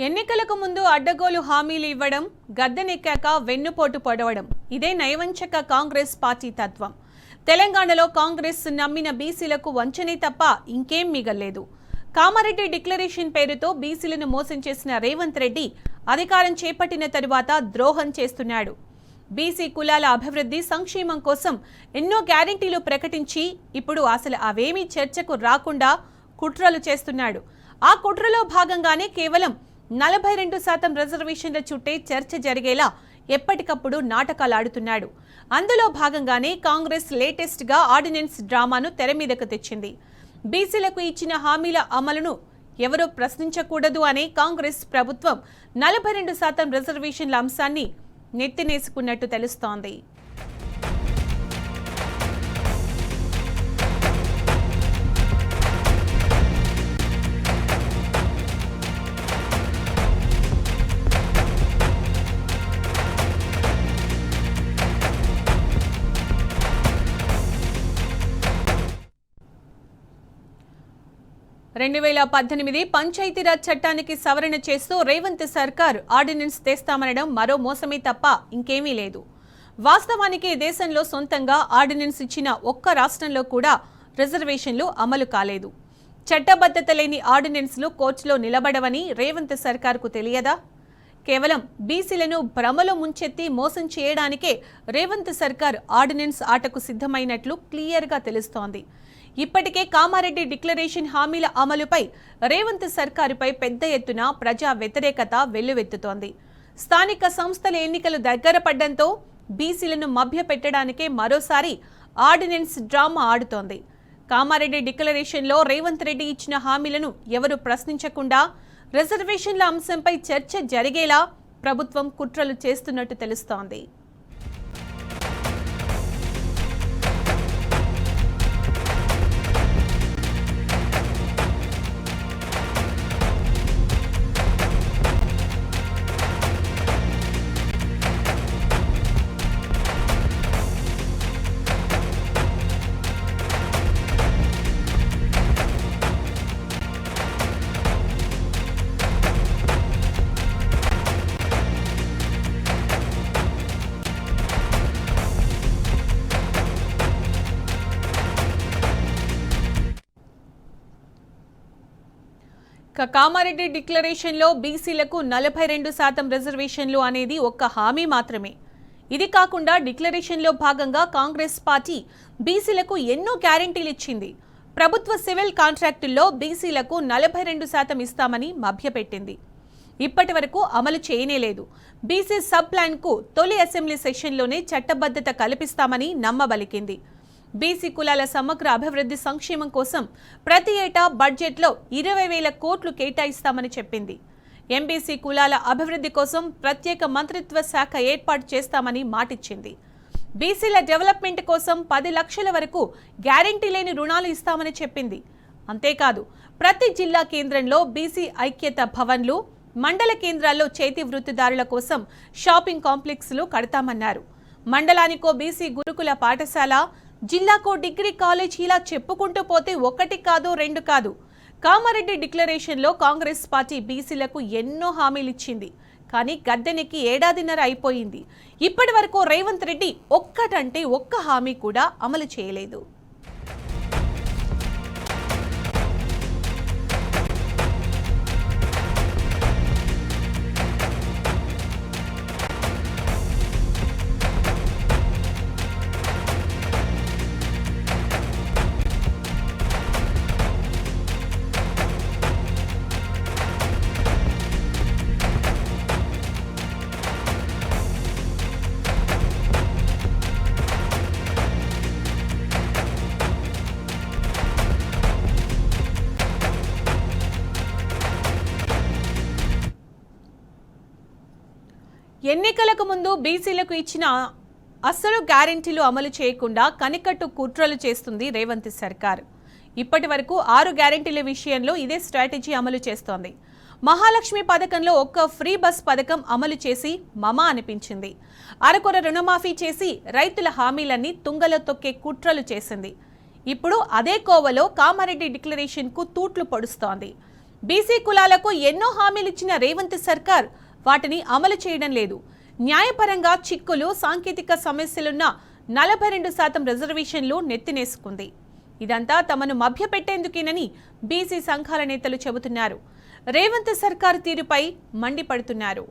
ఎన్నికలకు ముందు అడ్డగోలు హామీలు ఇవ్వడం, గద్దెనెక్కాక వెన్నుపోటు పొడవడం ఇదే నైవంచక కాంగ్రెస్ పార్టీ తత్వం. తెలంగాణలో కాంగ్రెస్ నమ్మిన బీసీలకు వంచనే తప్ప ఇంకేం మిగల్లేదు. కామారెడ్డి డిక్లరేషన్ పేరుతో బీసీలను మోసం చేసిన రేవంత్ రెడ్డి అధికారం చేపట్టిన తరువాత ద్రోహం చేస్తున్నాడు. బీసీ కులాల అభివృద్ధి, సంక్షేమం కోసం ఎన్నో గ్యారెంటీలు ప్రకటించి ఇప్పుడు అసలు అవేమీ చర్చకు రాకుండా కుట్రలు చేస్తున్నాడు. ఆ కుట్రలో భాగంగానే కేవలం 42% రిజర్వేషన్ల చుట్టే చర్చ జరిగేలా ఎప్పటికప్పుడు నాటకాలు ఆడుతున్నాడు. అందులో భాగంగానే కాంగ్రెస్ లేటెస్ట్ గా ఆర్డినెన్స్ డ్రామాను తెరమీదకు తెచ్చింది. బీసీలకు ఇచ్చిన హామీల అమలును ఎవరూ ప్రశ్నించకూడదు అనే కాంగ్రెస్ ప్రభుత్వం 42% రిజర్వేషన్ల అంశాన్ని నెత్తినేసుకున్నట్టు తెలుస్తోంది. పంచాయతీరాజ్ చట్టానికి సవరణ చేస్తూ రేవంత్ సర్కార్ ఆర్డినెన్స్ తెస్తామనడం మరో మోసమే తప్ప ఇంకేమీ లేదు. వాస్తవానికి దేశంలో సొంతంగా ఆర్డినెన్స్ ఇచ్చిన ఒక్క రాష్ట్రంలో కూడా రిజర్వేషన్లు అమలు కాలేదు. చట్టబద్ధత లేని ఆర్డినెన్స్లు కోర్టులో నిలబడవని రేవంత్ సర్కార్కు తెలియదా? కేవలం బీసీలను భ్రమలో ముంచెత్తి మోసం చేయడానికే రేవంత్ సర్కార్ ఆర్డినెన్స్ ఆటకు సిద్ధమైనట్లు క్లియర్గా తెలుస్తోంది. ఇప్పటికే కామారెడ్డి డిక్లరేషన్ హామీల అమలుపై రేవంత్ సర్కారుపై పెద్ద ఎత్తున ప్రజా వ్యతిరేకత వెల్లువెత్తుతోంది. స్థానిక సంస్థల ఎన్నికలు దగ్గర పడ్డంతో బీసీలను మభ్యపెట్టడానికే మరోసారి ఆర్డినెన్స్ డ్రామా ఆడుతోంది. కామారెడ్డి డిక్లరేషన్లో రేవంత్ రెడ్డి ఇచ్చిన హామీలను ఎవరు ప్రశ్నించకుండా రిజర్వేషన్ల అంశంపై చర్చ జరిగేలా ప్రభుత్వం కుట్రలు చేస్తున్నట్టు తెలుస్తోంది. కామారెడ్డి డిక్లరేషన్లో బీసీలకు 42% రిజర్వేషన్లు అనేది ఒక్క హామీ మాత్రమే. ఇది కాకుండా డిక్లరేషన్లో భాగంగా కాంగ్రెస్ పార్టీ బీసీలకు ఎన్నో గ్యారెంటీలు ఇచ్చింది. ప్రభుత్వ సివిల్ కాంట్రాక్టుల్లో బీసీలకు 42% ఇస్తామని మభ్యపెట్టింది. ఇప్పటి వరకు అమలు చేయనేలేదు. బీసీ సబ్ ప్లాన్కు తొలి అసెంబ్లీ సెషన్లోనే చట్టబద్ధత కల్పిస్తామని నమ్మబలికింది. బీసీ కులాల సమగ్ర అభివృద్ధి, సంక్షేమం కోసం ప్రతి ఏటా బడ్జెట్లో 20,000 కోట్లు కేటాయిస్తామని చెప్పింది. ఎంబీసీ కులాల అభివృద్ధి కోసం ప్రత్యేక మంత్రిత్వ శాఖ ఏర్పాటు చేస్తామని మాటిచ్చింది. బీసీల డెవలప్మెంట్ కోసం 10 లక్షల వరకు గ్యారెంటీ లేని రుణాలు ఇస్తామని చెప్పింది. అంతేకాదు, ప్రతి జిల్లా కేంద్రంలో బీసీ ఐక్యత భవన్లు, మండల కేంద్రాల్లో చేతి వృత్తిదారుల కోసం షాపింగ్ కాంప్లెక్స్లు కడతామన్నారు. మండలానికో బీసీ గురుకుల పాఠశాల, జిల్లాకో డిగ్రీ కాలేజ్, ఇలా చెప్పుకుంటూ పోతే 1 కాదు 2 కాదు. కామారెడ్డి డిక్లరేషన్లో కాంగ్రెస్ పార్టీ బీసీలకు ఎన్నో హామీలిచ్చింది. కానీ గద్దెనెక్కి ఏడాదిన్నర అయిపోయింది. ఇప్పటి వరకు రేవంత్ రెడ్డి ఒక్కటంటే ఒక్క హామీ కూడా అమలు చేయలేదు. ఎన్నికలకు ముందు బీసీలకు ఇచ్చిన అసలు గ్యారెంటీలు అమలు చేయకుండా కనికట్టు కుట్రలు చేస్తుంది రేవంత్ సర్కార్. ఇప్పటి వరకు 6 గ్యారెంటీల విషయంలో ఇదే స్ట్రాటజీ అమలు చేస్తోంది. మహాలక్ష్మి పథకంలో ఒక్క ఫ్రీ బస్ పథకం అమలు చేసి మమా అనిపించింది. అరకొర రుణమాఫీ చేసి రైతుల హామీలన్నీ తుంగలో తొక్కే కుట్రలు చేసింది. ఇప్పుడు అదే కోవలో కామారెడ్డి డిక్లరేషన్ కు తూట్లు పొడుస్తోంది. బీసీ కులాలకు ఎన్నో హామీలు ఇచ్చిన రేవంత్ సర్కార్ వాటిని అమలు చేయడం లేదు. న్యాయపరంగా చిక్కులు, సాంకేతిక సమస్యలున్న 42% రిజర్వేషన్లు నెత్తినేసుకుంది. ఇదంతా తమను మభ్యపెట్టేందుకేనని బీసీ సంఘాల నేతలు చెబుతున్నారు. రేవంత్ సర్కార్ తీరుపై మండిపడుతున్నారు.